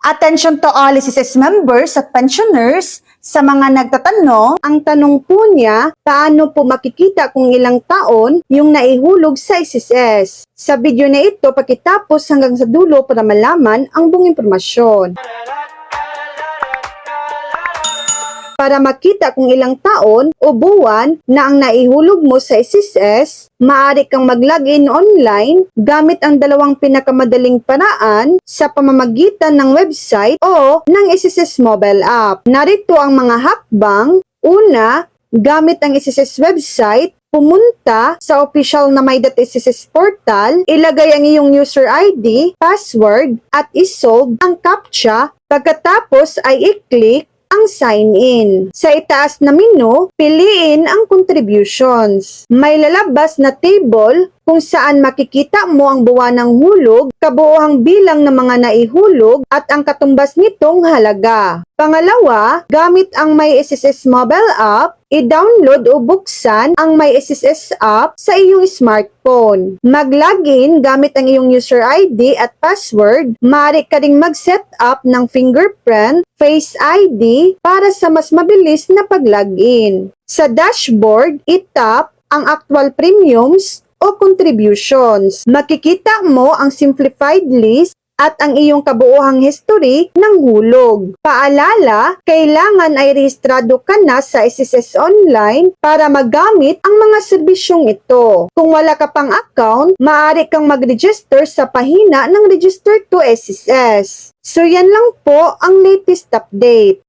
Attention to all SSS members at pensioners. Sa mga nagtatanong, ang tanong po niya, paano po makikita kung ilang taon yung naihulog sa SSS? Sa video na ito, pakitapos hanggang sa dulo para malaman ang buong impormasyon. Para makita kung ilang taon o buwan na ang naihulog mo sa SSS, maaari kang mag-login online gamit ang dalawang pinakamadaling paraan sa pamamagitan ng website o ng SSS mobile app. Narito ang mga hakbang. Una, gamit ang SSS website, pumunta sa official na My.SSS portal, ilagay ang iyong user ID, password, at isolve ang CAPTCHA. Pagkatapos ay i-click ang sign in. Sa itaas na menu, piliin ang contributions. May lalabas na table kung saan makikita mo ang buwan ng hulog, kabuohang bilang ng mga naihulog at ang katumbas nitong halaga. Pangalawa, gamit ang My.SSS mobile app, i-download o buksan ang My.SSS app sa iyong smartphone. Mag-login gamit ang iyong user ID at password. Maaari ka ring mag-set up ng fingerprint, Face ID para sa mas mabilis na pag-login. Sa dashboard, i-tap ang actual premiums o contributions. Makikita mo ang simplified list at ang iyong kabuuhang history ng hulog. Paalala, kailangan ay rehistrado ka na sa SSS Online para magamit ang mga serbisyong ito. Kung wala ka pang account, maaari kang mag-register sa pahina ng Register to SSS. So yan lang po ang latest update.